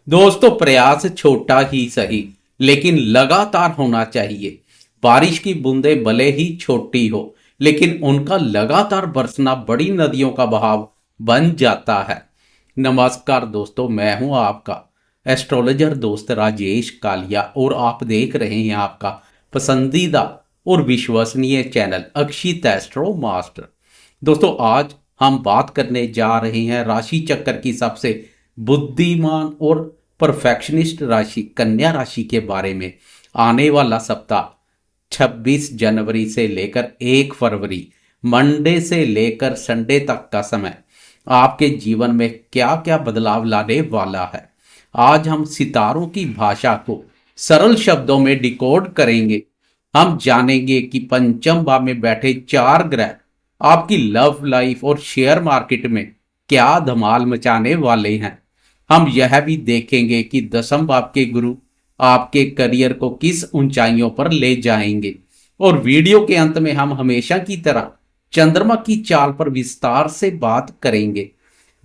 दोस्तों, प्रयास छोटा ही सही लेकिन लगातार होना चाहिए। बारिश की बूंदें भले ही छोटी हो, लेकिन उनका लगातार बरसना बड़ी नदियों का बहाव बन जाता है। नमस्कार दोस्तों, मैं हूं आपका एस्ट्रोलॉजर दोस्त राजेश कालिया और आप देख रहे हैं आपका पसंदीदा और विश्वसनीय चैनल अक्षित एस्ट्रो मास्टर। दोस्तों, आज हम बात करने जा रहे हैं राशि चक्र की सबसे बुद्धिमान और परफेक्शनिस्ट राशि कन्या राशि के बारे में। आने वाला सप्ताह 26 जनवरी से लेकर 1 फरवरी मंडे से लेकर संडे तक का समय आपके जीवन में क्या क्या बदलाव लाने वाला है। आज हम सितारों की भाषा को सरल शब्दों में डिकोड करेंगे। हम जानेंगे कि पंचम भाव में बैठे 4 ग्रह आपकी लव लाइफ और शेयर मार्केट में क्या धमाल मचाने वाले हैं। हम यह भी देखेंगे कि दसम भाव के गुरु आपके करियर को किस ऊंचाइयों पर ले जाएंगे। और वीडियो के अंत में हम हमेशा की तरह चंद्रमा की चाल पर विस्तार से बात करेंगे,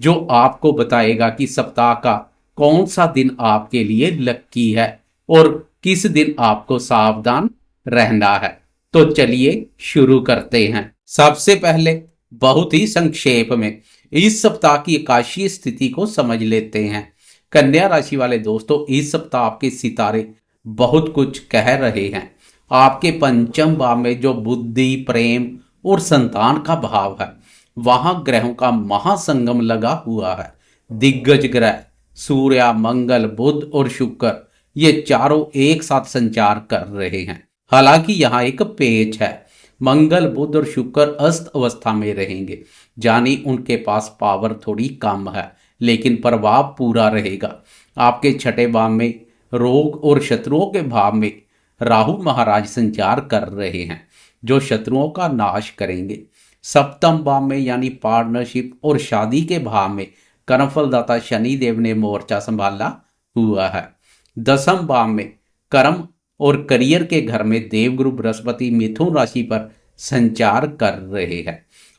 जो आपको बताएगा कि सप्ताह का कौन सा दिन आपके लिए लक्की है और किस दिन आपको सावधान रहना है। तो चलिए शुरू करते हैं। सबसे पहले बहुत ही संक्षेप में इस सप्ताह की आकाशीय स्थिति को समझ लेते हैं। कन्या राशि वाले दोस्तों, इस सप्ताह आपके सितारे बहुत कुछ कह रहे हैं। आपके पंचम भाव में जो बुद्धि, प्रेम और संतान का भाव है, वहां ग्रहों का महासंगम लगा हुआ है। दिग्गज ग्रह सूर्य, मंगल, बुध और शुक्र, ये चारों एक साथ संचार कर रहे हैं। हालांकि यहाँ एक पेच है। मंगल, बुध और शुक्र अस्त अवस्था में रहेंगे, यानी उनके पास पावर थोड़ी कम है, लेकिन प्रभाव पूरा रहेगा। आपके छठे भाव में रोग और शत्रुओं के भाव में राहु महाराज संचार कर रहे हैं, जो शत्रुओं का नाश करेंगे। सप्तम भाव में यानी पार्टनरशिप और शादी के भाव में कर्मफलदाता शनि देव ने मोर्चा संभाला हुआ है। दसम भाव में कर्म और करियर के घर में देवगुरु बृहस्पति मिथुन राशि पर संचार कर रहे हैं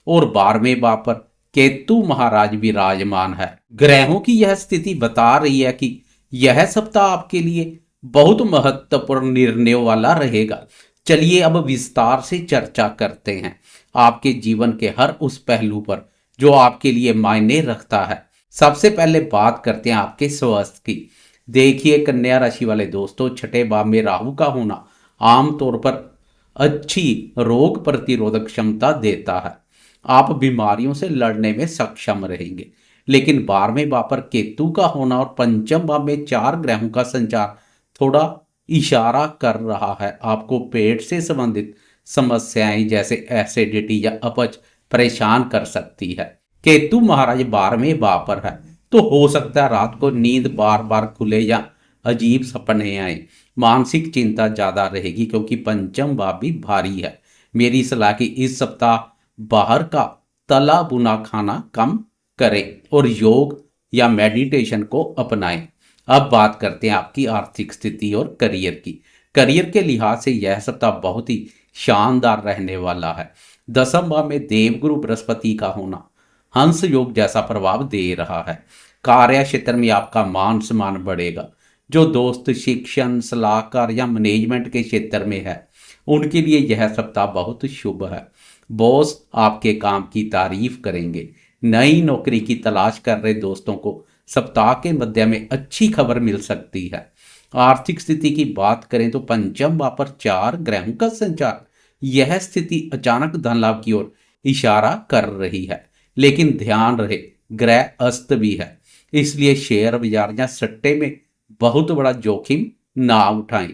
और 12वें भाव पर केतु महाराज विराजमान है। ग्रहों की यह स्थिति बता रही है कि यह सप्ताह आपके लिए बहुत महत्वपूर्ण निर्णयों वाला रहेगा। चलिए अब विस्तार से चर्चा करते हैं आपके जीवन के हर उस पहलू पर जो आपके लिए मायने रखता है। सबसे पहले बात करते हैं आपके स्वास्थ्य की। देखिए कन्या राशि वाले दोस्तों, छठे भाव में राहु का होना आमतौर पर अच्छी रोग प्रतिरोधक क्षमता देता है। आप बीमारियों से लड़ने में सक्षम रहेंगे। लेकिन 12वें भाव पर केतु का होना और पंचम भाव में 4 ग्रहों का संचार थोड़ा इशारा कर रहा है आपको पेट से संबंधित समस्याएं जैसे एसिडिटी या अपच परेशान कर सकती है। केतु महाराज 12वें भाव पर है, तो हो सकता है रात को नींद बार बार खुले या अजीब सपने आए। मानसिक चिंता ज्यादा रहेगी क्योंकि पंचम भाव भी भारी है। मेरी सलाह कि इस सप्ताह बाहर का तला बुना खाना कम करें और योग या मेडिटेशन को अपनाएं। अब बात करते हैं आपकी आर्थिक स्थिति और करियर की। करियर के लिहाज से यह सप्ताह बहुत ही शानदार रहने वाला है। दसम भाव में देवगुरु बृहस्पति का होना हंस योग जैसा प्रभाव दे रहा है। कार्य क्षेत्र में आपका मान सम्मान बढ़ेगा। जो दोस्त शिक्षण, सलाहकार या मैनेजमेंट के क्षेत्र में है, उनके लिए यह सप्ताह बहुत शुभ है। बॉस आपके काम की तारीफ करेंगे। नई नौकरी की तलाश कर रहे दोस्तों को सप्ताह के मध्य में अच्छी खबर मिल सकती है। आर्थिक स्थिति की बात करें तो पंचम भाव पर 4 ग्रहों का संचार, यह स्थिति अचानक धन लाभ की ओर इशारा कर रही है। लेकिन ध्यान रहे, ग्रह अस्त भी है, इसलिए शेयर बाजार या सट्टे में बहुत बड़ा जोखिम ना उठाएं।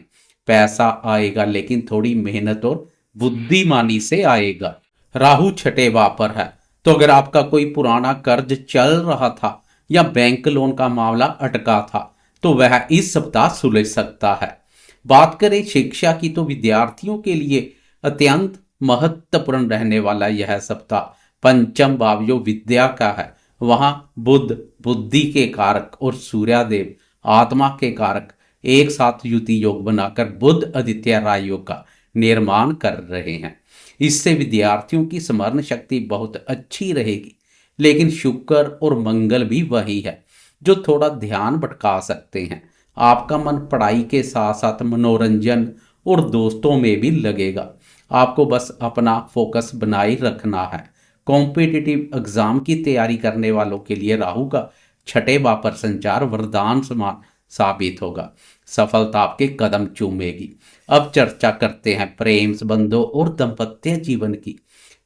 पैसा आएगा लेकिन थोड़ी मेहनत और बुद्धिमानी से आएगा। राहु छठे भाव पर है, तो अगर आपका कोई पुराना कर्ज चल रहा था या बैंक लोन का मामला अटका था, तो वह इस सप्ताह सुलझ सकता है। बात करें शिक्षा की, तो विद्यार्थियों के लिए अत्यंत महत्वपूर्ण रहने वाला यह सप्ताह। पंचम भाव जो विद्या का है, वहां बुध बुद्धि के कारक और सूर्यदेव आत्मा के कारक एक साथ युति योग बनाकर बुध आदित्य राय योग का निर्माण कर रहे हैं। इससे विद्यार्थियों की स्मरण शक्ति बहुत अच्छी रहेगी। लेकिन शुक्र और मंगल भी वही है, जो थोड़ा ध्यान भटका सकते हैं। आपका मन पढ़ाई के साथ साथ मनोरंजन और दोस्तों में भी लगेगा। आपको बस अपना फोकस बनाए रखना है। कॉम्पिटिटिव एग्जाम की तैयारी करने वालों के लिए राहु का छठे भाव पर संचार वरदान समान साबित होगा। सफलता आपके कदम चूमेगी। अब चर्चा करते हैं प्रेम संबंधों और दाम्पत्य जीवन की।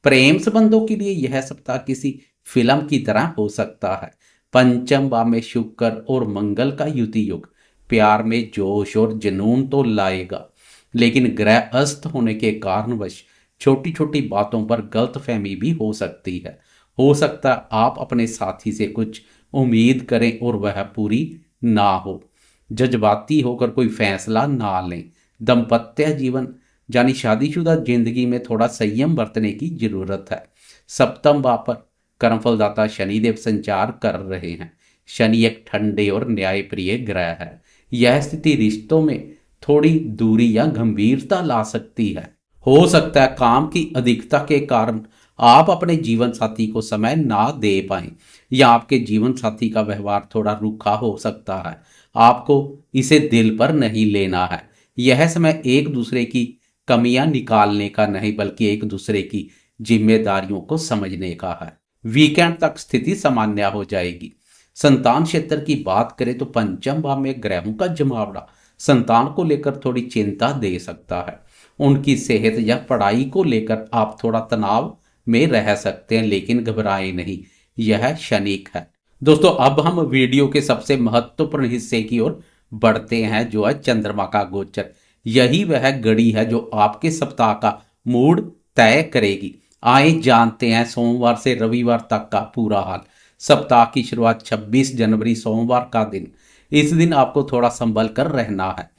प्रेम संबंधों के लिए यह सप्ताह किसी फिल्म की तरह हो सकता है। पंचम भाव में शुक्र और मंगल का युति योग प्यार में जोश और जुनून तो लाएगा, लेकिन ग्रह अस्त होने के कारणवश छोटी छोटी बातों पर गलतफहमी भी हो सकती है। हो सकता है आप अपने साथी से कुछ उम्मीद करें और वह पूरी ना हो। जज्बाती होकर कोई फैसला ना लें। दाम्पत्य जीवन यानी शादीशुदा जिंदगी में थोड़ा संयम बरतने की जरूरत है। सप्तम भाव पर कर्मफलदाता शनिदेव संचार कर रहे हैं। शनि एक ठंडे और न्यायप्रिय ग्रह है। यह स्थिति रिश्तों में थोड़ी दूरी या गंभीरता ला सकती है। हो सकता है काम की अधिकता के कारण आप अपने जीवन साथी को समय ना दे पाएं, या आपके जीवन साथी का व्यवहार थोड़ा रूखा हो सकता है। आपको इसे दिल पर नहीं लेना है। यह समय एक दूसरे की कमियां निकालने का नहीं, बल्कि एक दूसरे की जिम्मेदारियों को समझने का है। वीकेंड तक स्थिति सामान्य हो जाएगी। संतान क्षेत्र की बात करें तो पंचम भाव में ग्रहों का जमावड़ा संतान को लेकर थोड़ी चिंता दे सकता है। उनकी सेहत या पढ़ाई को लेकर आप थोड़ा तनाव में रह सकते हैं, लेकिन घबराएं नहीं, यह क्षणिक है। दोस्तों, अब हम वीडियो के सबसे महत्वपूर्ण हिस्से की ओर बढ़ते हैं, जो है चंद्रमा का गोचर। यही वह घड़ी है जो आपके सप्ताह का मूड तय करेगी। आए जानते हैं सोमवार से रविवार तक का पूरा हाल। सप्ताह की शुरुआत 26 जनवरी सोमवार का दिन। इस दिन आपको थोड़ा संभल कर रहना है।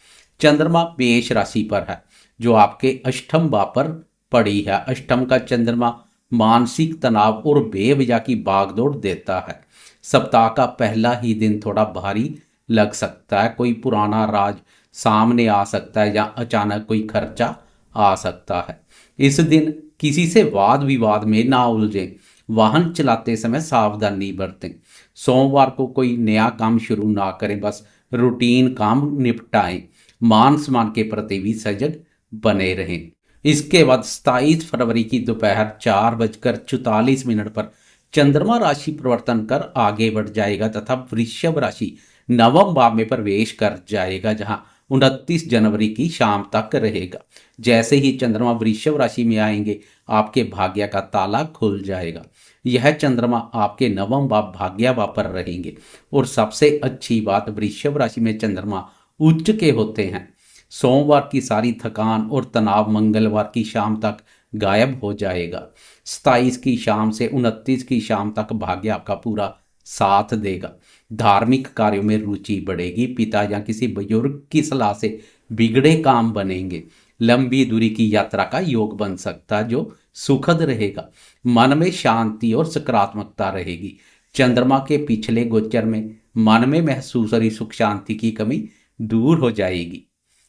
चंद्रमा मेष राशि पर है, जो आपके अष्टम भाव पर पड़ी है। अष्टम का चंद्रमा मानसिक तनाव और बेवजह की भागदौड़ देता है। सप्ताह का पहला ही दिन थोड़ा भारी लग सकता है। कोई पुराना राज सामने आ सकता है, या अचानक कोई खर्चा आ सकता है। इस दिन किसी से वाद विवाद में ना उलझें। वाहन चलाते समय सावधानी बरतें। सोमवार को कोई नया काम शुरू ना करें, बस रूटीन काम निपटाएं। मान सम्मान के प्रति भी सजग बने रहें। इसके बाद 27 फरवरी की दोपहर 4:44 पर चंद्रमा राशि परिवर्तन कर आगे बढ़ जाएगा तथा वृषभ राशि नवम भाव में प्रवेश कर जाएगा, जहां 29 जनवरी की शाम तक रहेगा। जैसे ही चंद्रमा वृषभ राशि में आएंगे, आपके भाग्य का ताला खुल जाएगा। यह चंद्रमा आपके नवम भाव भाग्य भाव पर रहेंगे। और सबसे अच्छी बात, वृषभ राशि में चंद्रमा उच्च के होते हैं। सोमवार की सारी थकान और तनाव मंगलवार की शाम तक गायब हो जाएगा। 27 की शाम से 29 की शाम तक भाग्य आपका पूरा साथ देगा। धार्मिक कार्यों में रुचि बढ़ेगी। पिता या किसी बुजुर्ग की सलाह से बिगड़े काम बनेंगे। लंबी दूरी की यात्रा का योग बन सकता है, जो सुखद रहेगा। मन में शांति और सकारात्मकता रहेगी। चंद्रमा के पिछले गोचर में मन में महसूस रही सुख शांति की कमी दूर हो जाएगी।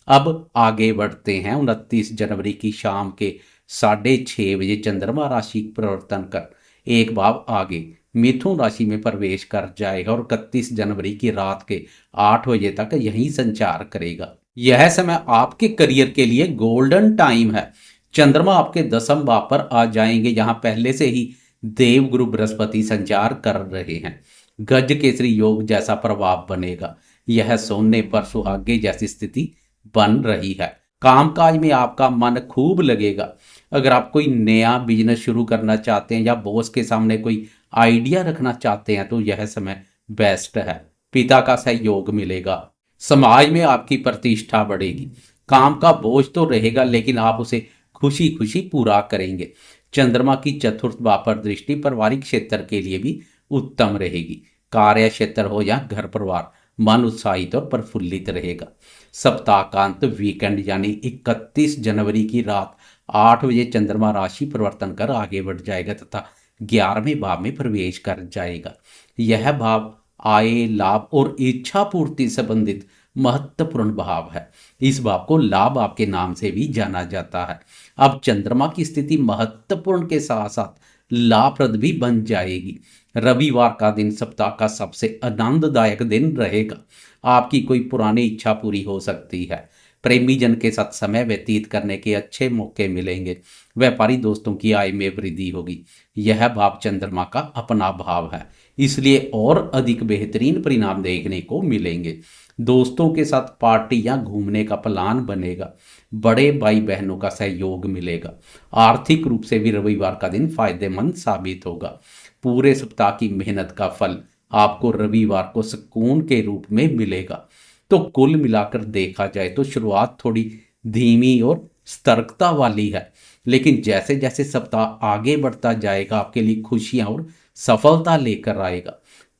अब आगे बढ़ते हैं। 29 जनवरी की शाम के 6:30 चंद्रमा राशि परिवर्तन कर एक भाव आगे मिथुन राशि में प्रवेश कर जाएगा और 31 जनवरी की रात के 8 बजे तक यही संचार करेगा। यह समय आपके करियर के लिए गोल्डन टाइम है। चंद्रमा आपके 10वें भाव पर आ जाएंगे, जहां पहले से ही देवगुरु बृहस्पति संचार कर रहे हैं। गज केसरी योग जैसा प्रभाव बनेगा। यह सोने पर सुहागे जैसी स्थिति बन रही है। कामकाज में आपका मन खूब लगेगा। अगर आप कोई नया बिजनेस शुरू करना चाहते हैं या बॉस के सामने कोई आइडिया रखना चाहते हैं, तो यह समय बेस्ट है। पिता का सहयोग मिलेगा। समाज में आपकी प्रतिष्ठा बढ़ेगी। काम का बोझ तो रहेगा, लेकिन आप उसे खुशी खुशी पूरा करेंगे। चंद्रमा की चतुर्थ भाव पर दृष्टि पारिवारिक क्षेत्र के लिए भी उत्तम रहेगी। कार्य क्षेत्र हो या घर परिवार, मन उत्साहित और प्रफुल्लित रहेगा। सप्ताह का अंत वीकेंड यानी 31 जनवरी की रात 8 बजे चंद्रमा राशि परिवर्तन कर आगे बढ़ जाएगा तथा 11वें भाव में प्रवेश कर जाएगा। यह भाव आय, लाभ और इच्छा पूर्ति संबंधित महत्वपूर्ण भाव है। इस भाव को लाभ भाव के नाम से भी जाना जाता है। अब चंद्रमा की स्थिति महत्वपूर्ण के साथ साथ लाभप्रद भी बन जाएगी। रविवार का दिन सप्ताह का सबसे आनंददायक दिन रहेगा। आपकी कोई पुरानी इच्छा पूरी हो सकती है। प्रेमी जन के साथ समय व्यतीत करने के अच्छे मौके मिलेंगे। व्यापारी दोस्तों की आय में वृद्धि होगी। यह भाव चंद्रमा का अपना भाव है, इसलिए और अधिक बेहतरीन परिणाम देखने को मिलेंगे। दोस्तों के साथ पार्टी या घूमने का प्लान बनेगा। बड़े भाई बहनों का सहयोग मिलेगा। आर्थिक रूप से भी रविवार का दिन फायदेमंद साबित होगा। पूरे सप्ताह की मेहनत का फल आपको रविवार को सुकून के रूप में मिलेगा। तो कुल मिलाकर देखा जाए तो शुरुआत थोड़ी धीमी और सतर्कता वाली है, लेकिन जैसे जैसे सप्ताह आगे बढ़ता जाएगा आपके लिए खुशियां और सफलता लेकर आएगा।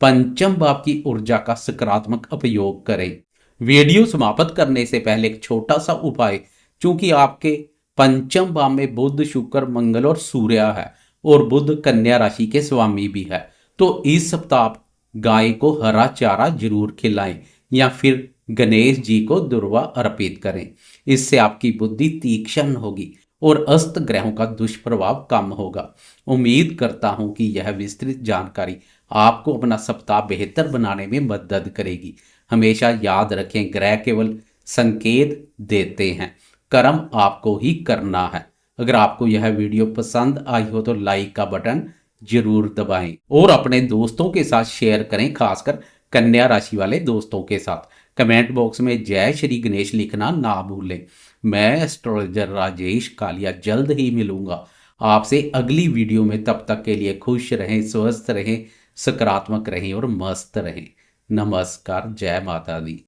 पंचम भाव की ऊर्जा का सकारात्मक उपयोग करें। वीडियो समाप्त करने से पहले एक छोटा सा उपाय, चूंकि आपके पंचम भाव में बुध, शुक्र, मंगल और सूर्य है और बुध कन्या राशि के स्वामी भी है, तो इस सप्ताह आप गाय को हरा चारा जरूर खिलाएं या फिर गणेश जी को दुर्वा अर्पित करें। इससे आपकी बुद्धि तीक्ष्ण होगी और अस्त ग्रहों का दुष्प्रभाव कम होगा। उम्मीद करता हूं कि यह विस्तृत जानकारी आपको अपना सप्ताह बेहतर बनाने में मदद करेगी। हमेशा याद रखें, ग्रह केवल संकेत देते हैं, कर्म आपको ही करना है। अगर आपको यह वीडियो पसंद आई हो तो लाइक का बटन जरूर दबाएं और अपने दोस्तों के साथ शेयर करें, खासकर कन्या राशि वाले दोस्तों के साथ। कमेंट बॉक्स में जय श्री गणेश लिखना ना भूलें। मैं एस्ट्रोलॉजर राजेश कालिया जल्द ही मिलूंगा आपसे अगली वीडियो में। तब तक के लिए खुश रहें, स्वस्थ रहें, सकारात्मक रहें और मस्त रहें। नमस्कार, जय माता दी।